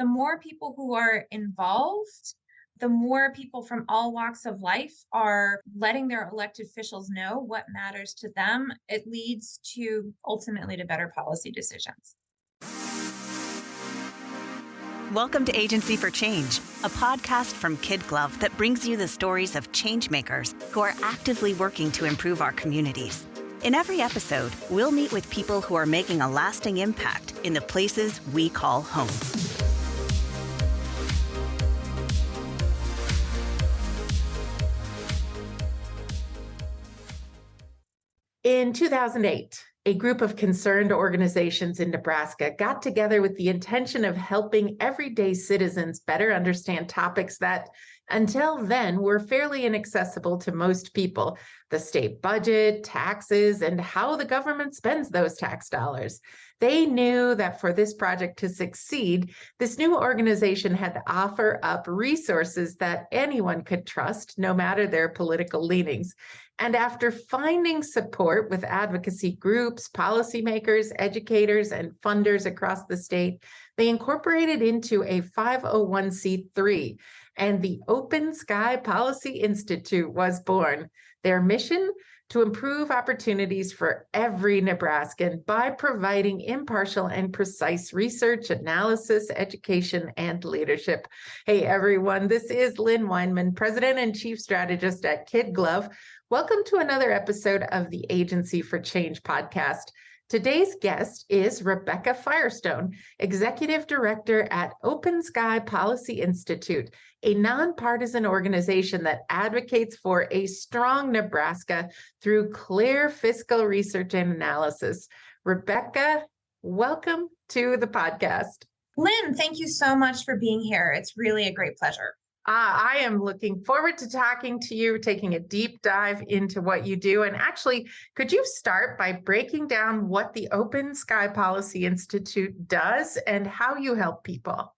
the more people who are involved, the more people from all walks of life are letting their elected officials know what matters to them, it leads to ultimately to better policy decisions. Welcome to Agency for Change, a podcast from KidGlov that brings you the stories of changemakers who are actively working to improve our communities. In every episode, we'll meet with people who are making a lasting impact in the places we call home. In 2008, a group of concerned organizations in Nebraska got together with the intention of helping everyday citizens better understand topics that, until then, were fairly inaccessible to most people: the state budget, taxes, and how the government spends those tax dollars. They knew that for this project to succeed, this new organization had to offer up resources that anyone could trust, no matter their political leanings. And after finding support with advocacy groups, policymakers, educators, and funders across the state, they incorporated into a 501c3, and the OpenSky Policy Institute was born. Their mission: to improve opportunities for every Nebraskan by providing impartial and precise research, analysis, education, and leadership. Hey, everyone, this is Lynn Weinman, President and Chief Strategist at KidGlov. Welcome to another episode of the Agency for Change podcast. Today's guest is Rebecca Firestone, Executive Director at OpenSky Policy Institute, a nonpartisan organization that advocates for a strong Nebraska through clear fiscal research and analysis. Rebecca, welcome to the podcast. Lynn, thank you so much for being here. It's really a great pleasure. I am looking forward to talking to you, taking a deep dive into what you do. And actually, could you start by breaking down what the OpenSky Policy Institute does and how you help people?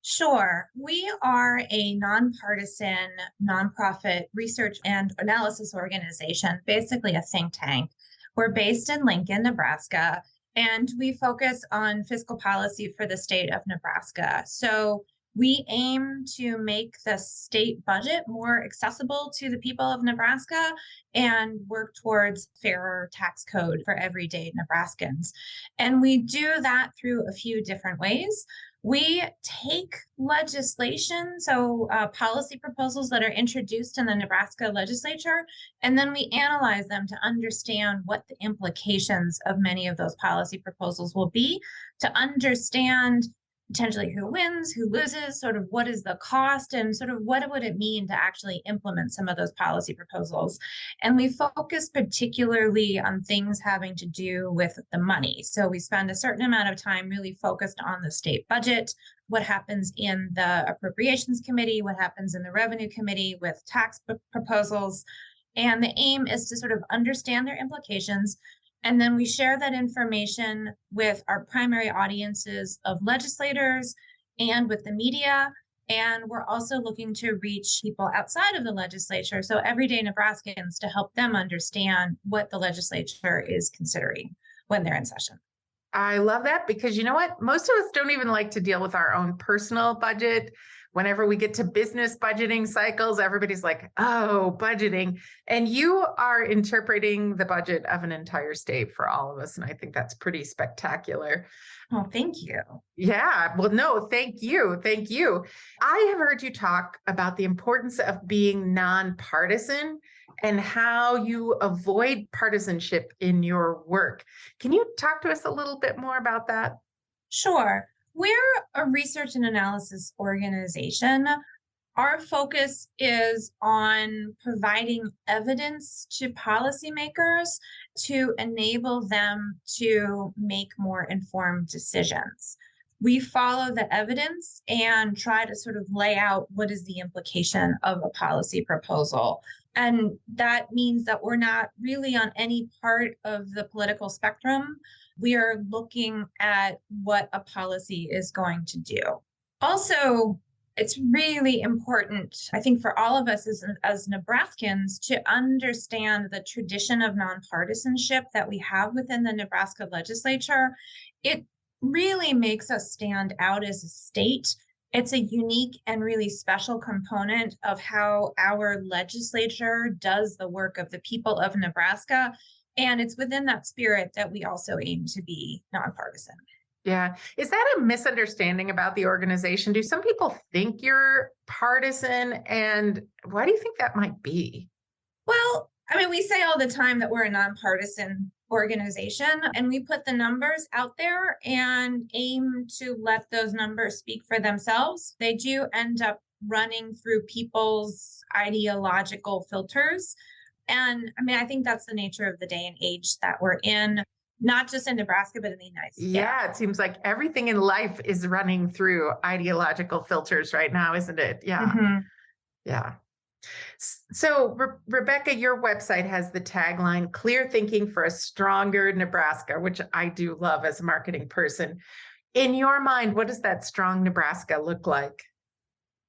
Sure. We are a nonpartisan, nonprofit research and analysis organization, basically a think tank. We're based in Lincoln, Nebraska, and we focus on fiscal policy for the state of Nebraska. So we aim to make the state budget more accessible to the people of Nebraska and work towards fairer tax code for everyday Nebraskans. And we do that through a few different ways. We take legislation, so policy proposals that are introduced in the Nebraska legislature, and then we analyze them to understand what the implications of many of those policy proposals will be, to understand potentially who wins, who loses, sort of what is the cost, and sort of what would it mean to actually implement some of those policy proposals. And we focus particularly on things having to do with the money. So we spend a certain amount of time really focused on the state budget, what happens in the Appropriations Committee, what happens in the Revenue Committee with tax proposals. And the aim is to sort of understand their implications. And then we share that information with our primary audiences of legislators and with the media. And we're also looking to reach people outside of the legislature, so everyday Nebraskans, to help them understand what the legislature is considering when they're in session. I love that, because you know what? Most of us don't even like to deal with our own personal budget. Whenever we get to business budgeting cycles, everybody's like, oh, budgeting. And you are interpreting the budget of an entire state for all of us. And I think that's pretty spectacular. Oh, thank you. Yeah. Well, no, thank you. Thank you. I have heard you talk about the importance of being nonpartisan and how you avoid partisanship in your work. Can you talk to us a little bit more about that? Sure. We're a research and analysis organization. Our focus is on providing evidence to policymakers to enable them to make more informed decisions. We follow the evidence and try to sort of lay out what is the implication of a policy proposal. And that means that we're not really on any part of the political spectrum. We are looking at what a policy is going to do. Also, it's really important, I think, for all of us as Nebraskans to understand the tradition of nonpartisanship that we have within the Nebraska legislature. It really makes us stand out as a state It's a unique and really special component of how our legislature does the work of the people of Nebraska. And it's within that spirit that we also aim to be nonpartisan. Yeah. Is that a misunderstanding about the organization? Do some people think you're partisan? And why do you think that might be? Well, I mean, we say all the time that we're a nonpartisan organization, and we put the numbers out there and aim to let those numbers speak for themselves. They do end up running through people's ideological filters. And I mean, I think that's the nature of the day and age that we're in, not just in Nebraska, but in the United States. Yeah, it seems like everything in life is running through ideological filters right now, isn't it? Yeah. Mm-hmm. Yeah. So, Rebecca, your website has the tagline "Clear Thinking for a Stronger Nebraska," which I do love as a marketing person. In your mind, what does that strong Nebraska look like?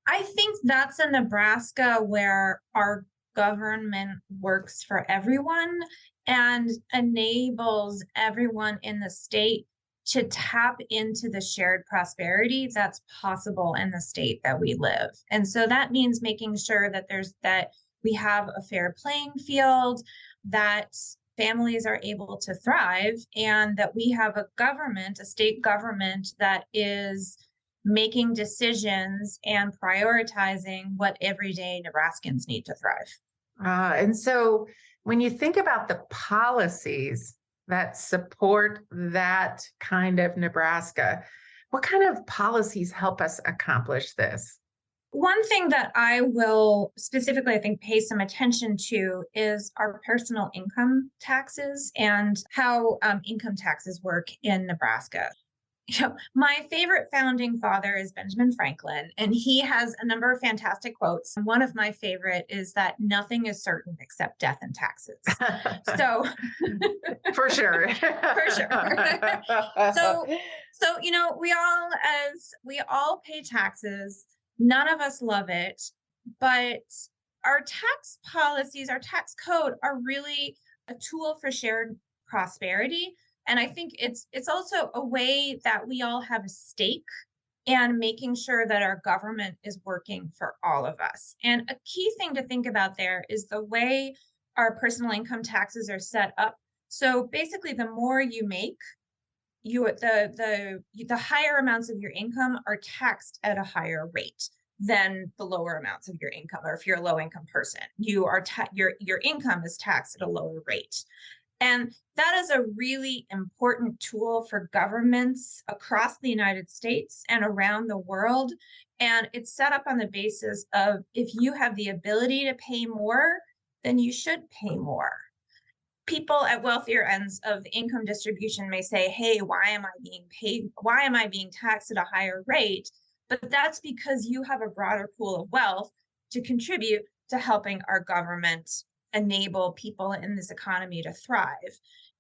I think that's a Nebraska where our government works for everyone and enables everyone in the state to tap into the shared prosperity that's possible in the state that we live. And so that means making sure that we have a fair playing field, that families are able to thrive, and that we have a state government that is making decisions and prioritizing what everyday Nebraskans need to thrive. And so, when you think about the policies that support that kind of Nebraska, what kind of policies help us accomplish this? One thing that I will specifically, I think, pay some attention to is our personal income taxes and how income taxes work in Nebraska. My favorite founding father is Benjamin Franklin, and he has a number of fantastic quotes. One of my favorite is that nothing is certain except death and taxes. So, for sure, for sure. So we all pay taxes. None of us love it, but our tax policies, our tax code are really a tool for shared prosperity. And I think it's also a way that we all have a stake in making sure that our government is working for all of us. And a key thing to think about there is the way our personal income taxes are set up. So basically, the more you make, the higher amounts of your income are taxed at a higher rate than the lower amounts of your income. Or if you're a low income person, your income is taxed at a lower rate. And that is a really important tool for governments across the United States and around the world. And it's set up on the basis of if you have the ability to pay more, then you should pay more. People at wealthier ends of the income distribution may say, hey, why am I being paid? Why am I being taxed at a higher rate? But that's because you have a broader pool of wealth to contribute to helping our government enable people in this economy to thrive.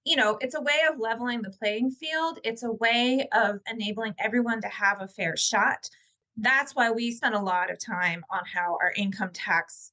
It's a way of leveling the playing field. It's a way of enabling everyone to have a fair shot. That's why we spend a lot of time on how our income tax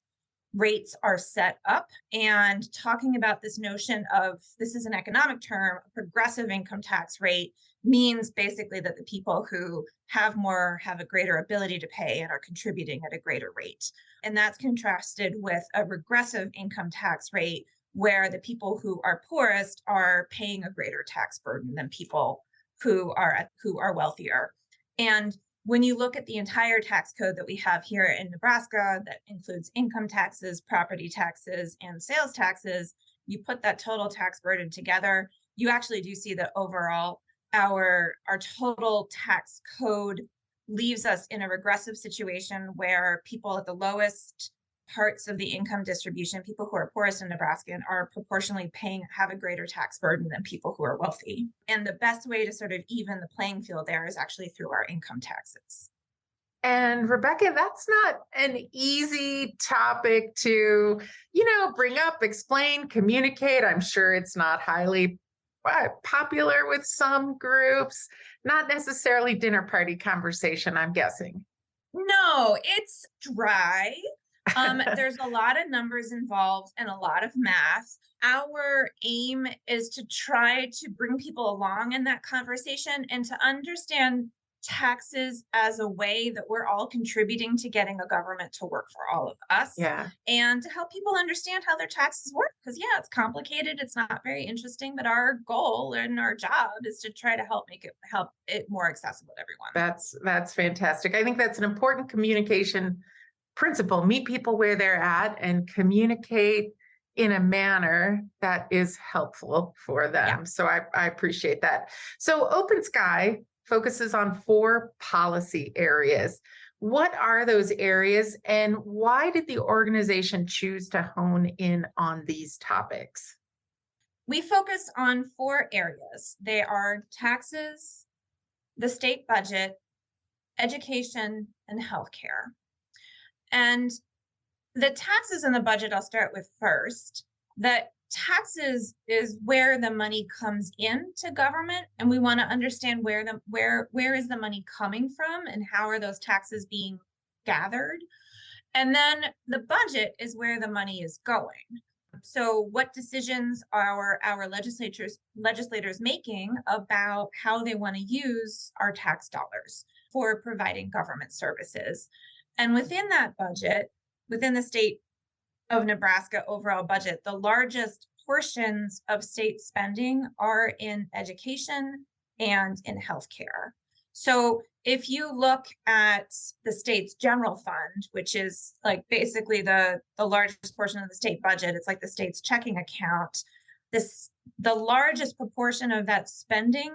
rates are set up and talking about this notion of, this is an economic term, a progressive income tax rate means basically that the people who have more have a greater ability to pay and are contributing at a greater rate. And that's contrasted with a regressive income tax rate where the people who are poorest are paying a greater tax burden than people who are wealthier. And when you look at the entire tax code that we have here in Nebraska, that includes income taxes, property taxes, and sales taxes, you put that total tax burden together, you actually do see that overall our total tax code leaves us in a regressive situation where people at the lowest parts of the income distribution, people who are poorest in Nebraska, are proportionally have a greater tax burden than people who are wealthy. And the best way to sort of even the playing field there is actually through our income taxes. And Rebecca, that's not an easy topic to, bring up, explain, communicate. I'm sure it's not highly popular with some groups, not necessarily dinner party conversation, I'm guessing. No, it's dry. There's a lot of numbers involved and a lot of math. Our aim is to try to bring people along in that conversation and to understand taxes as a way that we're all contributing to getting a government to work for all of us, Yeah. and to help people understand how their taxes work. Because, yeah, it's complicated. It's not very interesting, but our goal and our job is to try to help it more accessible to everyone. That's fantastic. I think that's an important communication principle. Meet people where they're at and communicate in a manner that is helpful for them. Yeah. So I appreciate that. So OpenSky focuses on 4 policy areas. What are those areas, and why did the organization choose to hone in on these topics? We focus on 4 areas. They are taxes, the state budget, education, and healthcare. And the taxes and the budget I'll start with first. That taxes is where the money comes into government, and we want to understand where is the money coming from and how are those taxes being gathered. And then the budget is where the money is going. So what decisions are our legislators making about how they want to use our tax dollars for providing government services? And within that budget, within the state of Nebraska overall budget, the largest portions of state spending are in education and in healthcare. So if you look at the state's general fund, which is like basically the largest portion of the state budget, it's like the state's checking account. The largest proportion of that spending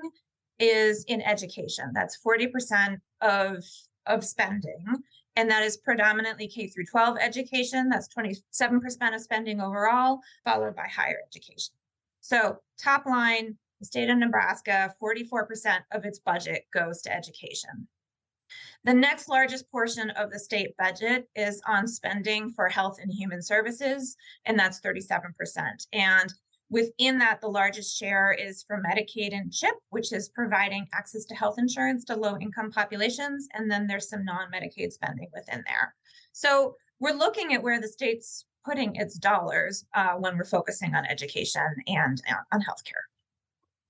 is in education. That's 40% of spending. And that is predominantly K through 12 education. That's 27% of spending overall, followed by higher education. So top line, the state of Nebraska, 44% of its budget goes to education. The next largest portion of the state budget is on spending for health and human services, and that's 37%. And within that, the largest share is for Medicaid and CHIP, which is providing access to health insurance to low-income populations. And then there's some non-Medicaid spending within there. So we're looking at where the state's putting its dollars when we're focusing on education and on healthcare.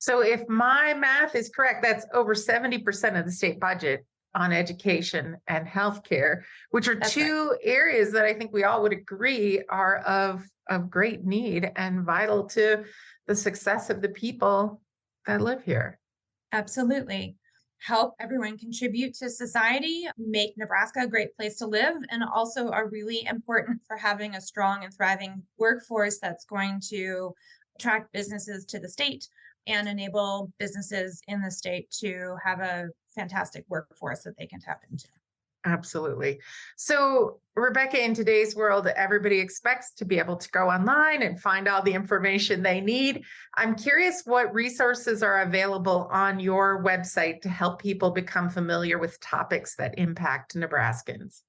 So if my math is correct, that's over 70% of the state budget on education and healthcare, which are That's two areas that I think we all would agree are of great need and vital to the success of the people that live here. Absolutely. Help everyone contribute to society, make Nebraska a great place to live, and also are really important for having a strong and thriving workforce that's going to attract businesses to the state and enable businesses in the state to have a fantastic workforce that they can tap into. Absolutely. So, Rebecca, in today's world, everybody expects to be able to go online and find all the information they need. I'm curious what resources are available on your website to help people become familiar with topics that impact Nebraskans.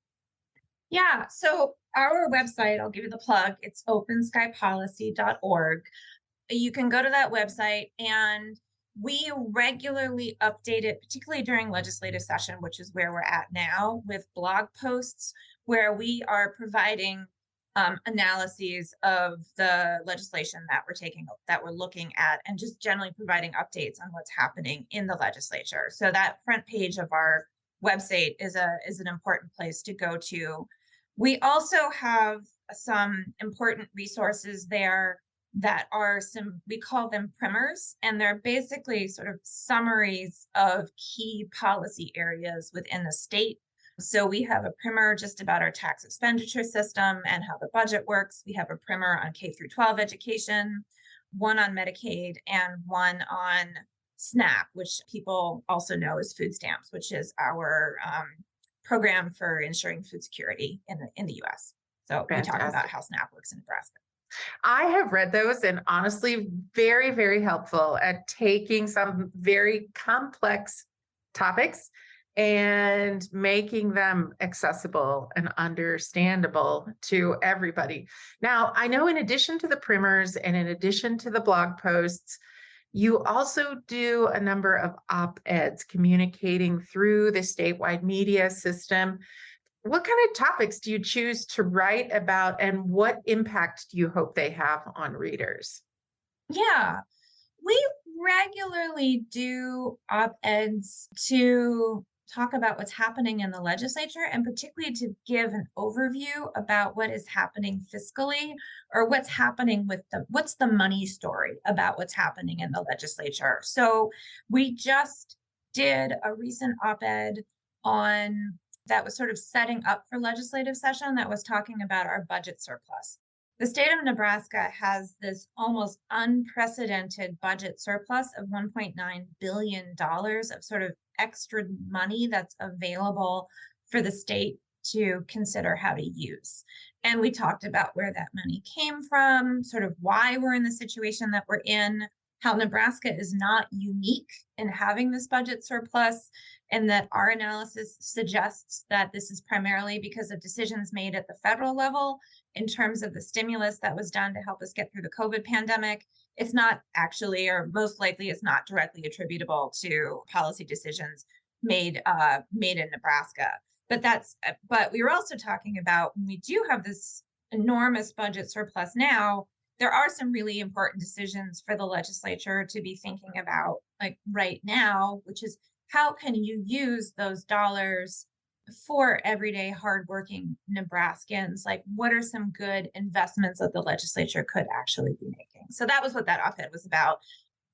Yeah, so our website, I'll give you the plug, it's OpenSkyPolicy.org. You can go to that website, and we regularly update it, particularly during legislative session, which is where we're at now, with blog posts where we are providing analyses of the legislation that we're looking at, and just generally providing updates on what's happening in the legislature. So that front page of our website is an important place to go to. We also have some important resources there that are we call them primers, and they're basically sort of summaries of key policy areas within the state. So we have a primer just about our tax expenditure system and how the budget works. We have a primer on K through 12 education, one on Medicaid, and one on SNAP, which people also know as food stamps, which is our program for ensuring food security in the U.S. So we talk about how SNAP works in Nebraska. I have read those, and honestly, very, very helpful at taking some very complex topics and making them accessible and understandable to everybody. Now, I know in addition to the primers and in addition to the blog posts, you also do a number of op-eds communicating through the statewide media system. What kind of topics do you choose to write about, and what impact do you hope they have on readers? Yeah, we regularly do op-eds to talk about what's happening in the legislature and particularly to give an overview about what is happening fiscally or what's the money story about what's happening in the legislature. So we just did a recent op-ed on that was sort of setting up for legislative session that was talking about our budget surplus. The state of Nebraska has this almost unprecedented budget surplus of $1.9 billion of sort of extra money that's available for the state to consider how to use. And we talked about where that money came from, sort of why we're in the situation that we're in, how Nebraska is not unique in having this budget surplus, and that our analysis suggests that this is primarily because of decisions made at the federal level in terms of the stimulus that was done to help us get through the COVID pandemic. It's not actually, or most likely it's not directly attributable to policy decisions made in Nebraska. But we were also talking about when we do have this enormous budget surplus now, there are some really important decisions for the legislature to be thinking about, like right now, which is how can you use those dollars for everyday hardworking Nebraskans? Like, what are some good investments that the legislature could actually be making? So that was what that op-ed was about.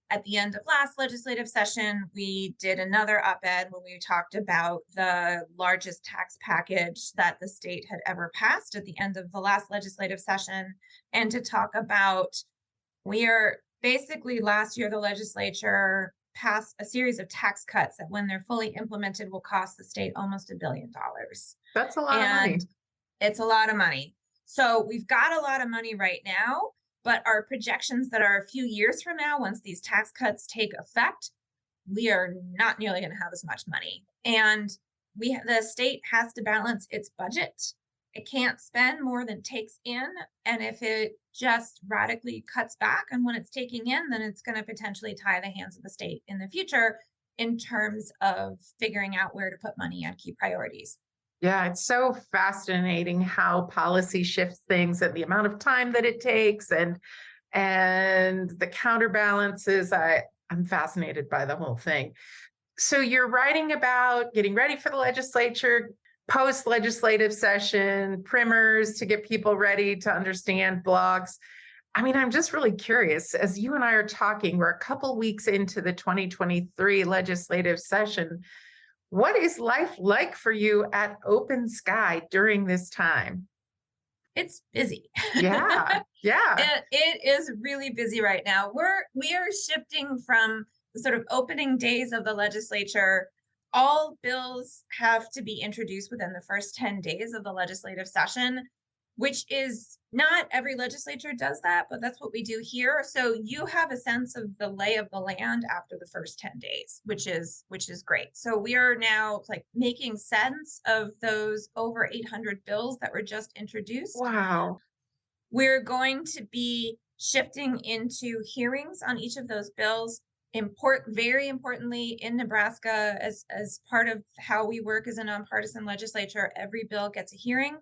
At the end of last legislative session, we did another op-ed when we talked about the largest tax package that the state had ever passed at the end of the last legislative session. And to talk about, last year, the legislature passed a series of tax cuts that when they're fully implemented will cost the state almost $1 billion. That's a lot of money. It's a lot of money. So we've got a lot of money right now, but our projections that are a few years from now, once these tax cuts take effect, we are not nearly going to have as much money. And the state has to balance its budget. It can't spend more than it takes in. And if it just radically cuts back on what it's taking in, then it's going to potentially tie the hands of the state in the future in terms of figuring out where to put money on key priorities. Yeah, it's so fascinating how policy shifts things and the amount of time that it takes and the counterbalances. I'm fascinated by the whole thing. So you're writing about getting ready for the legislature, post-legislative session, primers to get people ready to understand blogs. I mean, I'm just really curious, as you and I are talking, we're a couple weeks into the 2023 legislative session. What is life like for you at OpenSky during this time? It's busy. Yeah. It is really busy right now. We are shifting from the sort of opening days of the legislature. All bills have to be introduced within the first 10 days of the legislative session, which is not every legislature does that, but that's what we do here. So you have a sense of the lay of the land after the first 10 days, which is great. So we are now like making sense of those over 800 bills that were just introduced. Wow. We're going to be shifting into hearings on each of those bills. Very importantly, in Nebraska, as part of how we work as a nonpartisan legislature, every bill gets a hearing.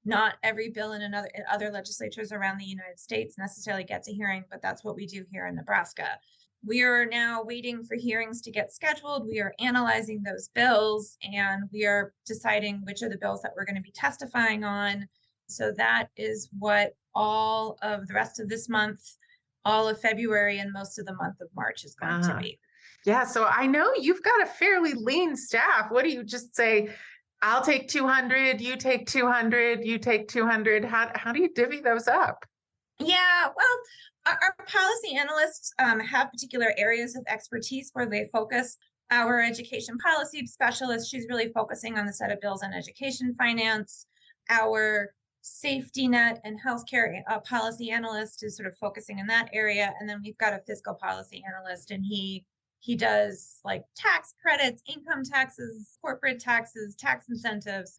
Not every bill in other legislatures around the United States necessarily gets a hearing, but that's what we do here in Nebraska. We are now waiting for hearings to get scheduled. We are analyzing those bills, and we are deciding which are the bills that we're going to be testifying on. So that is what all of the rest of this month, all of February, and most of the month of March is going to be. Yeah, so I know you've got a fairly lean staff. What do you just say? I'll take 200, you take 200, you take 200. How do you divvy those up? Yeah, well, our policy analysts have particular areas of expertise where they focus. Our education policy specialist, she's really focusing on the set of bills on education finance. Our safety net and healthcare policy analyst is sort of focusing in that area. And then we've got a fiscal policy analyst, and he does like tax credits, income taxes, corporate taxes, tax incentives.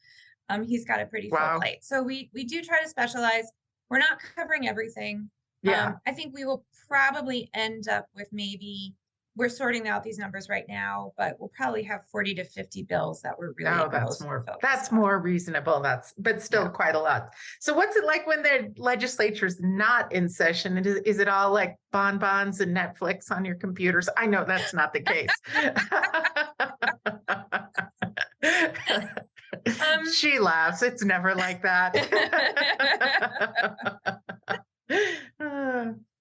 He's got a pretty full plate. So we do try to specialize. We're not covering everything. Yeah. I think we will probably end up with we're sorting out these numbers right now, but we'll probably have 40 to 50 bills that we're really that's more reasonable. But still quite a lot. So what's it like when the legislature's not in session? Is it all like bonbons and Netflix on your computers? I know that's not the case. She laughs. It's never like that.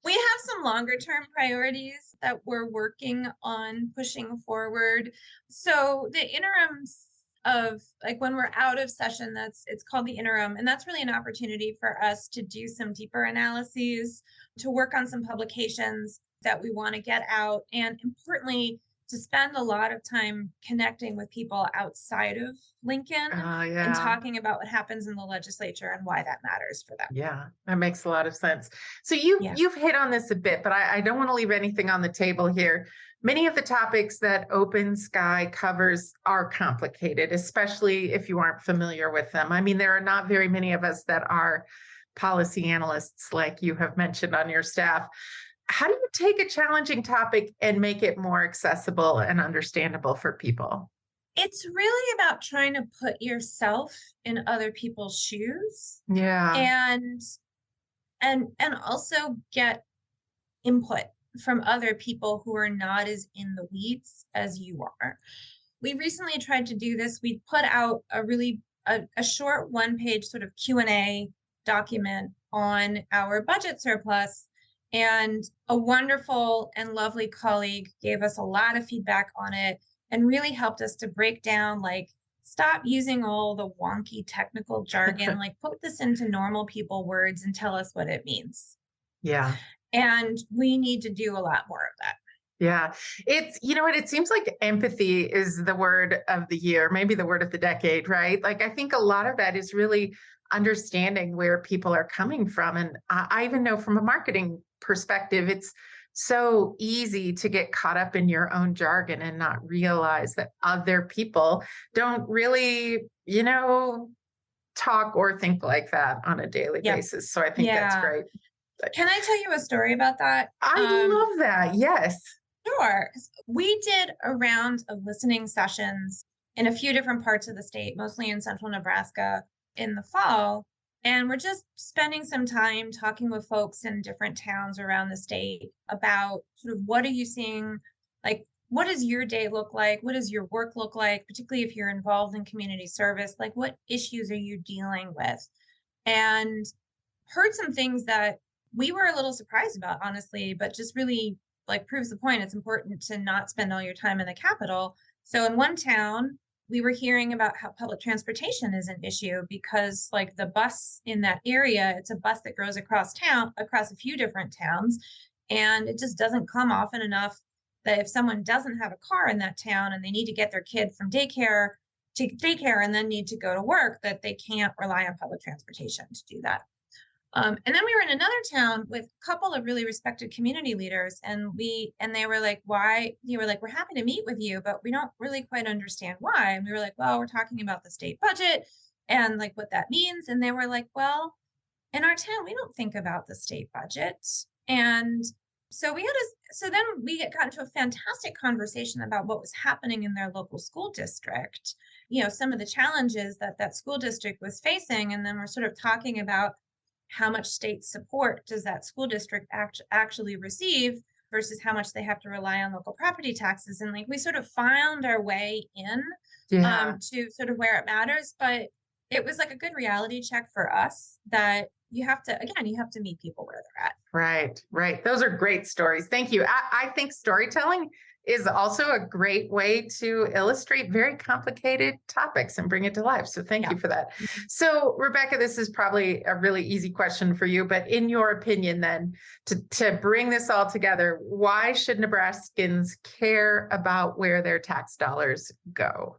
We have some longer term priorities that we're working on pushing forward. So the interims of like when we're out of session, it's called the interim. And that's really an opportunity for us to do some deeper analyses, to work on some publications that we want to get out. And importantly, to spend a lot of time connecting with people outside of Lincoln and talking about what happens in the legislature and why that matters for them. Yeah, that makes a lot of sense. So you've hit on this a bit, but I don't want to leave anything on the table here. Many of the topics that OpenSky covers are complicated, especially if you aren't familiar with them. I mean, there are not very many of us that are policy analysts like you have mentioned on your staff. How do you take a challenging topic and make it more accessible and understandable for people? It's really about trying to put yourself in other people's shoes. Yeah. And also get input from other people who are not as in the weeds as you are. We recently tried to do this. We put out a short one-page sort of Q&A document on our budget surplus. And a wonderful and lovely colleague gave us a lot of feedback on it and really helped us to break down, like, stop using all the wonky technical jargon, like put this into normal people words and tell us what it means. Yeah. And we need to do a lot more of that. Yeah. It's, you know what, it seems like empathy is the word of the year, maybe the word of the decade, right? Like, I think a lot of that is really understanding where people are coming from. And I even know from a marketing perspective, it's so easy to get caught up in your own jargon and not realize that other people don't really, talk or think like that on a daily basis. So I think that's great. Can I tell you a story about that? I love that. Yes. Sure. We did a round of listening sessions in a few different parts of the state, mostly in central Nebraska in the fall. And we're just spending some time talking with folks in different towns around the state about sort of what are you seeing? Like, what does your day look like? What does your work look like? Particularly if you're involved in community service, like what issues are you dealing with? And heard some things that we were a little surprised about, honestly, but just really like proves the point. It's important to not spend all your time in the capital. So in one town, we were hearing about how public transportation is an issue because like the bus in that area, it's a bus that goes across a few different towns. And it just doesn't come often enough that if someone doesn't have a car in that town and they need to get their kid from daycare to daycare and then need to go to work, that they can't rely on public transportation to do that. And then we were in another town with a couple of really respected community leaders, and they were like, why? You were like, we're happy to meet with you, but we don't really quite understand why. And we were like, well, we're talking about the state budget and like what that means. And they were like, well, in our town, we don't think about the state budget. And so then we got into a fantastic conversation about what was happening in their local school district, some of the challenges that school district was facing. And then we're sort of talking about how much state support does that school district actually receive versus how much they have to rely on local property taxes. And like, we sort of found our way in to sort of where it matters, but it was like a good reality check for us that you have to meet people where they're at. Right. Those are great stories. Thank you. I think storytelling is also a great way to illustrate very complicated topics and bring it to life. So thank you for that. So Rebecca, this is probably a really easy question for you, but in your opinion then, to bring this all together, why should Nebraskans care about where their tax dollars go?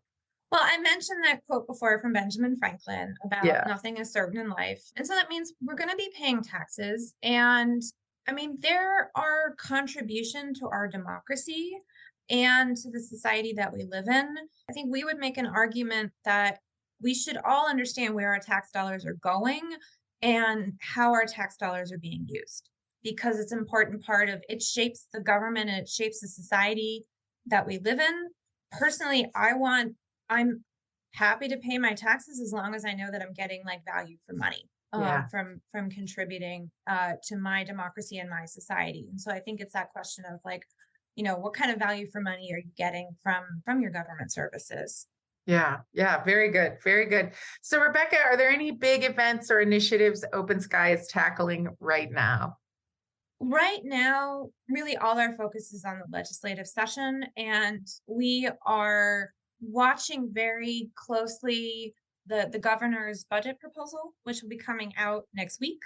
Well, I mentioned that quote before from Benjamin Franklin about nothing is certain in life. And so that means we're going to be paying taxes. And I mean, they're our contribution to our democracy and to the society that we live in. I think we would make an argument that we should all understand where our tax dollars are going and how our tax dollars are being used, because it's an important part of it shapes the government and it shapes the society that we live in. Personally, I'm happy to pay my taxes as long as I know that I'm getting like value for money from contributing to my democracy and my society. And so I think it's that question of like, what kind of value for money are you getting from your government services? Yeah. Very good. Very good. So, Rebecca, are there any big events or initiatives OpenSky is tackling right now? Right now, really all our focus is on the legislative session, and we are watching very closely the governor's budget proposal, which will be coming out next week.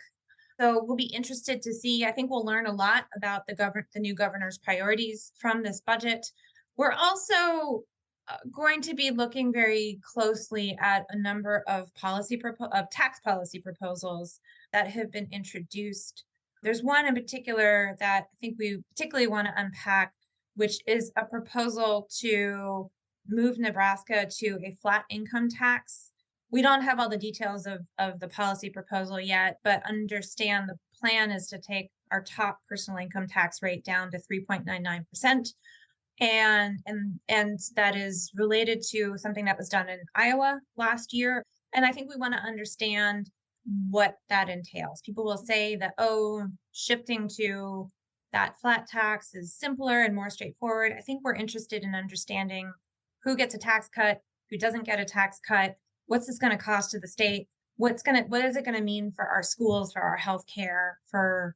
So we'll be interested to see. I think we'll learn a lot about the new governor's priorities from this budget. We're also going to be looking very closely at a number of tax policy proposals that have been introduced. There's one in particular that I think we particularly want to unpack, which is a proposal to move Nebraska to a flat income tax. We don't have all the details of the policy proposal yet, but understand the plan is to take our top personal income tax rate down to 3.99%. And that is related to something that was done in Iowa last year. And I think we want to understand what that entails. People will say that, oh, shifting to that flat tax is simpler and more straightforward. I think we're interested in understanding who gets a tax cut, who doesn't get a tax cut, what's this going to cost to the state, what is it going to mean for our schools, for our healthcare, for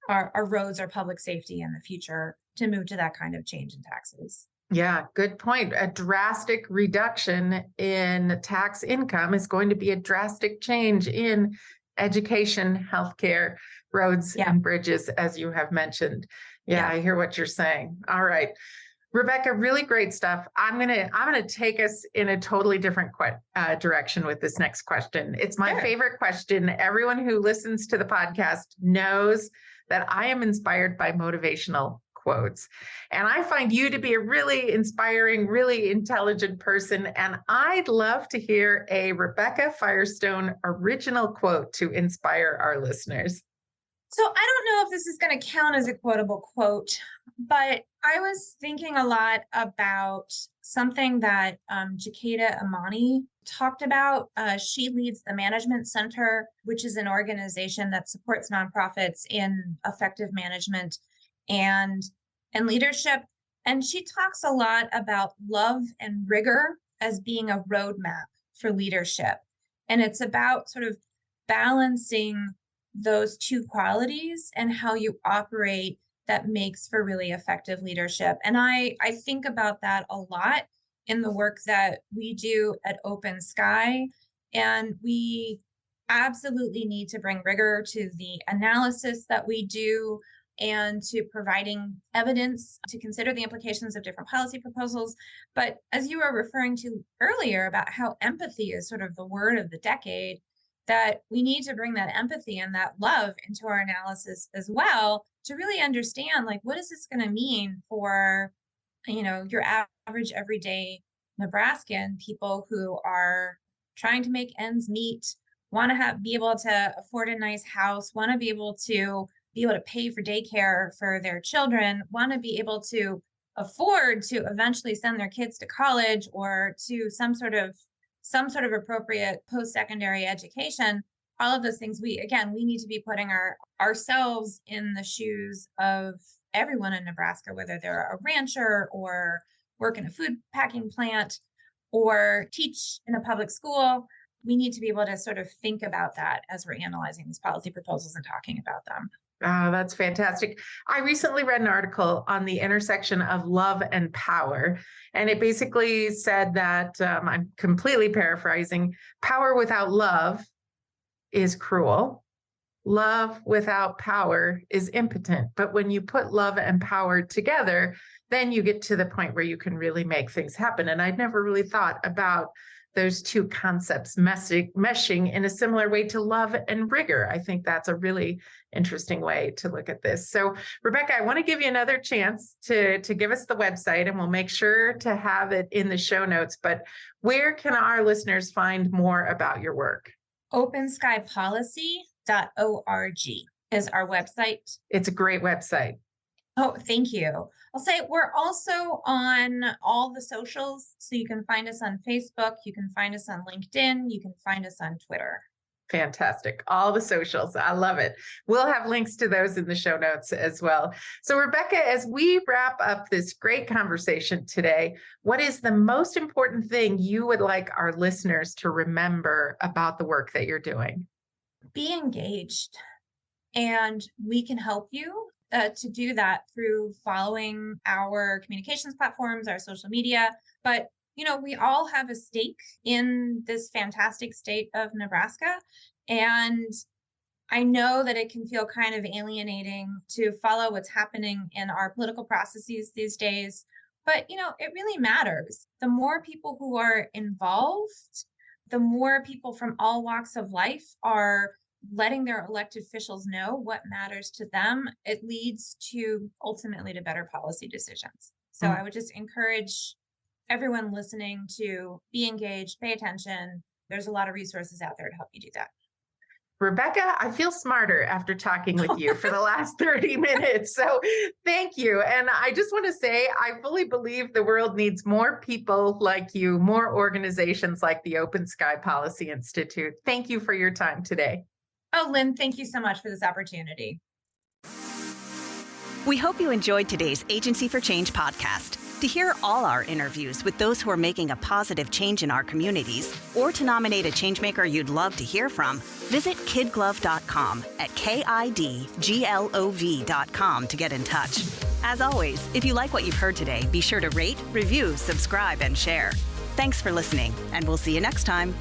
our roads, our public safety in the future to move to that kind of change in taxes. Yeah, good point. A drastic reduction in tax income is going to be a drastic change in education, healthcare, roads, and bridges, as you have mentioned. Yeah, I hear what you're saying. All right. Rebecca, really great stuff. I'm gonna take us in a totally different direction with this next question. It's my favorite question. Everyone who listens to the podcast knows that I am inspired by motivational quotes. And I find you to be a really inspiring, really intelligent person. And I'd love to hear a Rebecca Firestone original quote to inspire our listeners. So I don't know if this is going to count as a quotable quote, but I was thinking a lot about something that Jakeda Amani talked about. She leads the Management Center, which is an organization that supports nonprofits in effective management and leadership. And she talks a lot about love and rigor as being a roadmap for leadership. And it's about sort of balancing those two qualities and how you operate that makes for really effective leadership. And I think about that a lot in the work that we do at OpenSky. And we absolutely need to bring rigor to the analysis that we do and to providing evidence to consider the implications of different policy proposals. But as you were referring to earlier about how empathy is sort of the word of the decade, that we need to bring that empathy and that love into our analysis as well to really understand, like, what is this going to mean for, your average everyday Nebraskan, people who are trying to make ends meet, want to be able to afford a nice house, want to be able to pay for daycare for their children, want to be able to afford to eventually send their kids to college or to some sort of appropriate post-secondary education. All of those things, we need to be putting ourselves in the shoes of everyone in Nebraska, whether they're a rancher or work in a food packing plant or teach in a public school. We need to be able to sort of think about that as we're analyzing these policy proposals and talking about them. Oh, that's fantastic. I recently read an article on the intersection of love and power. And it basically said that, I'm completely paraphrasing, power without love is cruel. Love without power is impotent. But when you put love and power together, then you get to the point where you can really make things happen. And I'd never really thought about those two concepts meshing in a similar way to love and rigor. I think that's a really interesting way to look at this. So, Rebecca, I want to give you another chance to give us the website, and we'll make sure to have it in the show notes. But where can our listeners find more about your work? OpenSkyPolicy.org is our website. It's a great website. Oh, thank you. I'll say we're also on all the socials. So you can find us on Facebook, you can find us on LinkedIn, you can find us on Twitter. Fantastic. All the socials. I love it. We'll have links to those in the show notes as well. So, Rebecca, as we wrap up this great conversation today, what is the most important thing you would like our listeners to remember about the work that you're doing? Be engaged, and we can help you to do that through following our communications platforms, our social media. But we all have a stake in this fantastic state of Nebraska. And I know that it can feel kind of alienating to follow what's happening in our political processes these days. But, it really matters. The more people who are involved, the more people from all walks of life are letting their elected officials know what matters to them. It leads to ultimately to better policy decisions. So I would just encourage everyone listening to be engaged, pay attention. There's a lot of resources out there to help you do that. Rebecca, I feel smarter after talking with you for the last 30 minutes. So thank you. And I just want to say, I fully believe the world needs more people like you, more organizations like the OpenSky Policy Institute. Thank you for your time today. Oh, Lynn, thank you so much for this opportunity. We hope you enjoyed today's Agency for Change podcast. To hear all our interviews with those who are making a positive change in our communities, or to nominate a changemaker you'd love to hear from, visit KidGlov.com at KIDGLOV.com to get in touch. As always, if you like what you've heard today, be sure to rate, review, subscribe, and share. Thanks for listening, and we'll see you next time.